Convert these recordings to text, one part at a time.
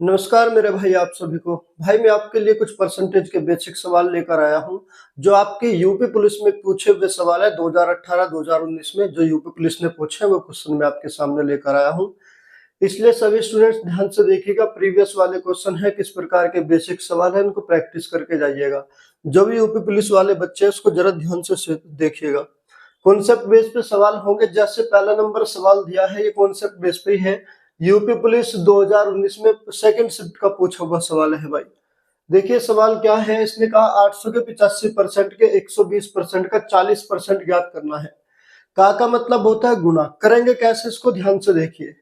नमस्कार मेरे भाई, आप सभी को। भाई मैं आपके लिए कुछ परसेंटेज के बेसिक सवाल लेकर आया हूं जो आपके यूपी पुलिस में पूछे हुए सवाल है 2018-2019 में। जो यूपी पुलिस ने पूछे हैं वो क्वेश्चन मैं आपके सामने लेकर आया हूं, इसलिए सभी स्टूडेंट्स ध्यान से देखिएगा। प्रीवियस वाले क्वेश्चन है किस प्रकार के बेसिक सवाल है, इनको प्रैक्टिस करके जाइएगा। जो भी यूपी पुलिस वाले बच्चे हैं उसको जरा ध्यान से देखिएगा। कॉन्सेप्ट बेस पे सवाल होंगे। जैसे पहला नंबर सवाल दिया है, ये कॉन्सेप्ट बेस पे ही है। यूपी पुलिस 2019 में सेकंड शिफ्ट का पूछा हुआ सवाल है भाई। देखिए सवाल क्या है, इसने कहा 800 के 85% के 120% का 40% ज्ञात करना है। का मतलब होता है गुना। करेंगे कैसे, इसको ध्यान से देखिए।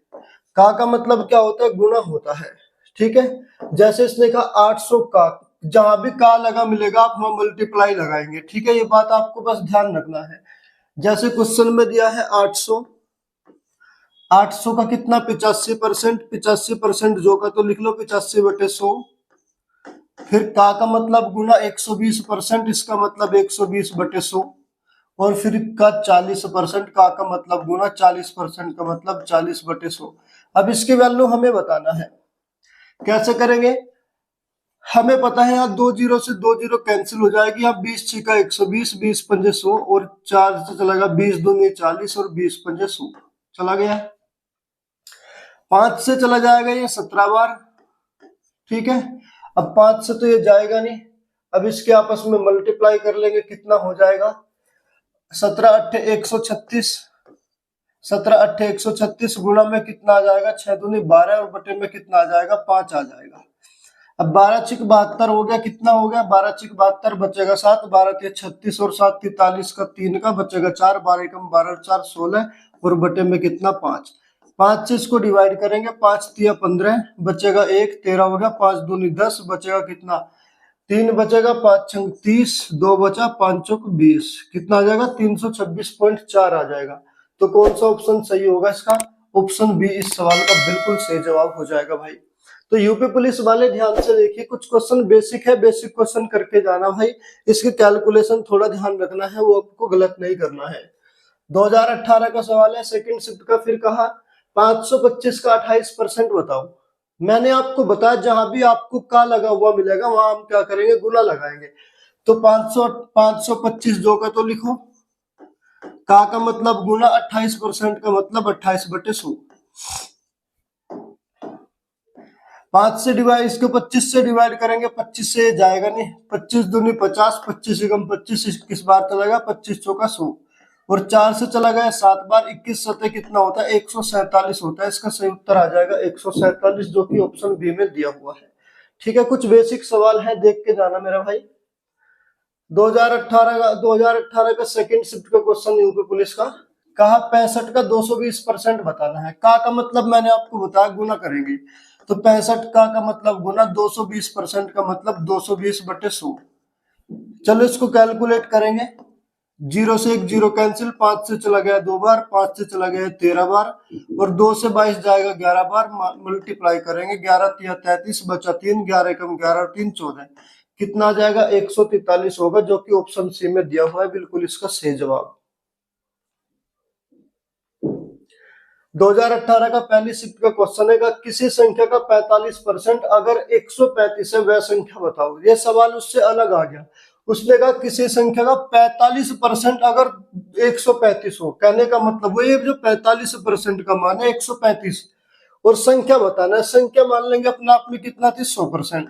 का मतलब क्या होता है, गुना होता है। ठीक है, जैसे इसने कहा 800 का, जहां भी का लगा मिलेगा आप वहां मल्टीप्लाई लगाएंगे। ठीक है, ये बात आपको बस ध्यान रखना है। जैसे क्वेश्चन में दिया है 800, 800 का कितना 85%, 85% जो का तो लिख लो 85/100। फिर का मतलब गुना 120%, इसका मतलब 120/100। और फिर का 40%, का मतलब गुना 40% का मतलब 40/100। अब इसकी वैल्यू हमें बताना है। कैसे करेंगे, हमें पता है यहाँ दो जीरो से दो जीरो कैंसिल हो जाएगी। यहाँ 20 छिका 120, 20 पंजे 100 और 4 से चला गया 20 दूनी 40 और 20 पंजे 100 चला गया। 5 से चला जाएगा ये 17 बार। ठीक है, अब 5 से तो ये जाएगा नहीं। अब इसके आपस में मल्टीप्लाई कर लेंगे, कितना हो जाएगा 17 अट्ठे 136। 17 अट्ठे 136 गुणा में कितना आ जाएगा 6 दूनी 12 और बटे में कितना आ जाएगा 5 आ जाएगा। अब 12 छिक 72 हो गया, कितना हो गया 12 छिक 72 बचेगा 7, 12 तिया 36 और 7 43 का 3 का बचेगा 4, 12 कम 12 4 16 और बटे में कितना 5। 5 से इसको डिवाइड करेंगे, 5 तिया 15 बचेगा 1, 13 हो गया, 5 दूनी 10 बचेगा कितना 3 बचेगा, 5 छंग 30, 2 बचा, 5 चौक 20, कितना आ जाएगा 326.4 आ जाएगा। तो कौन सा ऑप्शन सही होगा इसका, ऑप्शन बी इस सवाल का बिल्कुल सही जवाब हो जाएगा भाई। तो यूपी पुलिस वाले ध्यान से देखिए, कुछ क्वेश्चन बेसिक है, बेसिक क्वेश्चन करके जाना भाई। इसकी कैलकुलेशन थोड़ा ध्यान रखना है, वो आपको गलत नहीं करना है। 2018 का सवाल है सेकंड शिफ्ट का। फिर कहा 525 का 28% बताओ। मैंने आपको बताया जहां भी आपको का लगा हुआ मिलेगा वहां हम क्या करेंगे, गुना लगाएंगे। तो 525 जो का तो लिखो, का मतलब गुना, 28% का मतलब 28/100। 5 से डिवाइड, इसको 25 से डिवाइड करेंगे, 25 से जाएगा नहीं, 25 दूनी 50, 25 एकम 25 किस बार चला गया 25 चौका 100 और 4 से चला गया 7 बार, 21 सतह कितना होता है 147 होता है। इसका सही उत्तर आ जाएगा 147, जो कि ऑप्शन बी में दिया हुआ है। ठीक है, कुछ बेसिक सवाल है, देख के जाना मेरा भाई। 2018 का सेकंड शिफ्ट का क्वेश्चन यूपी पुलिस का। कहा 65 का 220% बताना है। का मतलब मैंने आपको बताया गुना करेंगे। तो 65 का मतलब गुना, 220% का मतलब 220/100। चलो इसको कैलकुलेट करेंगे। 0 से 1 जीरो कैंसिल, 5 से चला गया 2 बार, 5 से चला गया 13 बार और 2 से 22 जाएगा 11 बार। मल्टीप्लाई करेंगे, 11 तिया 33 बचा 3, 11 एकम 11 और 3 14, कितना आ जाएगा 143 होगा, जो कि ऑप्शन सी में दिया हुआ है बिल्कुल इसका सही जवाब। 2018 का पहली शिफ्ट का क्वेश्चन है, किसी संख्या का 45% अगर 135 है वह संख्या बताओ। ये सवाल उससे अलग आ गया। उसने कहा किसी संख्या का 45% अगर 135 हो, कहने का मतलब वो ये जो 45% का मान है 135 और संख्या बताना है। संख्या मान लेंगे अपना आप में कितना थी 100%।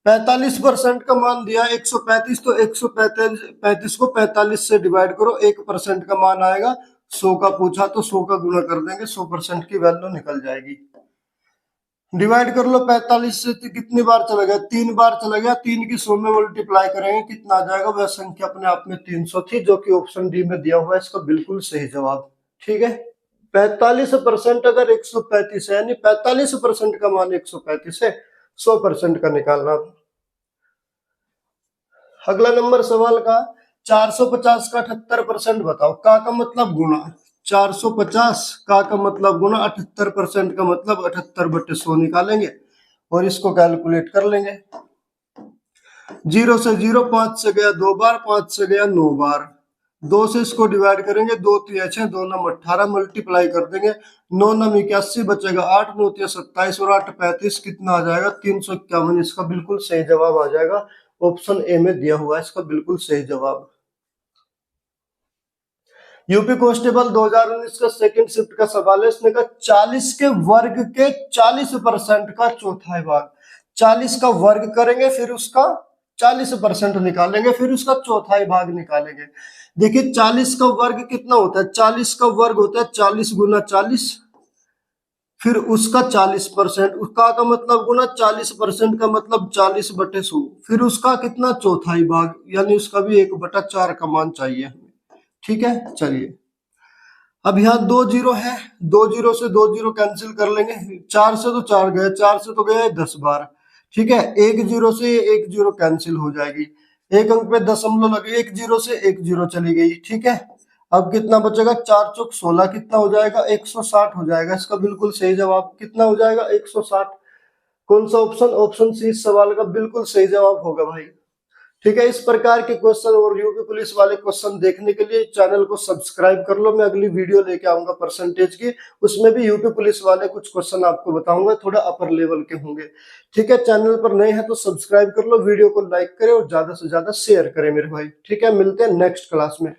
45% का मान दिया 135, तो 135 को 45 से डिवाइड करो, 1% का मान आएगा 100 का पूछा तो 100 का गुना कर देंगे, 100% की वैल्यू निकल जाएगी। डिवाइड कर लो 45 से, कितनी बार चला गया 3 बार चला गया, 3 की 100 में मल्टीप्लाई करेंगे, कितना आ जाएगा, वह संख्या अपने आप में 300 थी, जो कि ऑप्शन डी में दिया हुआ है इसका बिल्कुल सही जवाब। ठीक है, 45% अगर 135 है, यानी 45% का मान 135 है, 100% का निकालना। अगला नंबर सवाल का 450 का 78% बताओ। का मतलब गुना, 450 का मतलब गुना, 78% का मतलब 78/100 निकालेंगे और इसको कैलकुलेट कर लेंगे। 0 से 0, 5 से गया 2 बार, 5 से गया 9 बार, 2 से इसको डिवाइड करेंगे, 2 तिया 6, 2 नम 18, मल्टीप्लाई कर देंगे, 9 नम 81 बचेगा, 8 9 तिया 27 और 8 35, कितना आ जाएगा 351। इसका बिल्कुल सही जवाब आ जाएगा, ऑप्शन ए में दिया हुआ है इसका बिल्कुल सही जवाब। यूपी कांस्टेबल 2019 का सेकंड शिफ्ट का सवाल है। इसने कहा 40 के वर्ग के 40% का चौथाई भाग, 40 का वर्ग करेंगे फिर उसका 40% निकालेंगे फिर उसका चौथाई भाग निकालेंगे। देखिए 40 का वर्ग कितना होता है, 40 का वर्ग होता है 40 गुना 40, फिर उसका 40%, उसका का मतलब गुना 40% का मतलब 40/100, फिर उसका कितना चौथाई भाग, यानी उसका भी 1/4 का मान चाहिए हमें। ठीक है, चलिए अब यहाँ 2 जीरो है, 2 जीरो से 2 जीरो कैंसिल कर लेंगे, 4 से तो 4 गए, 4 से तो गए 10 बार। ठीक है, 1 जीरो से 1 जीरो कैंसिल हो जाएगी, एक अंक पे दशमलव लगे, 1 जीरो से 1 जीरो चली गई। ठीक है, अब कितना बचेगा, 4 चौक 16, कितना हो जाएगा 160 हो जाएगा। इसका बिल्कुल सही जवाब कितना हो जाएगा 160। कौन सा ऑप्शन, ऑप्शन सी इस सवाल का बिल्कुल सही जवाब होगा भाई। ठीक है, इस प्रकार के क्वेश्चन और यूपी पुलिस वाले क्वेश्चन देखने के लिए चैनल को सब्सक्राइब कर लो। मैं अगली वीडियो लेके आऊंगा परसेंटेज की, उसमें भी यूपी पुलिस वाले कुछ क्वेश्चन आपको बताऊंगा, थोड़ा अपर लेवल के होंगे। ठीक है, चैनल पर नए हैं तो सब्सक्राइब कर लो, वीडियो को लाइक करें और ज्यादा से ज्यादा शेयर करें मेरे भाई। ठीक है, मिलते हैं नेक्स्ट क्लास में।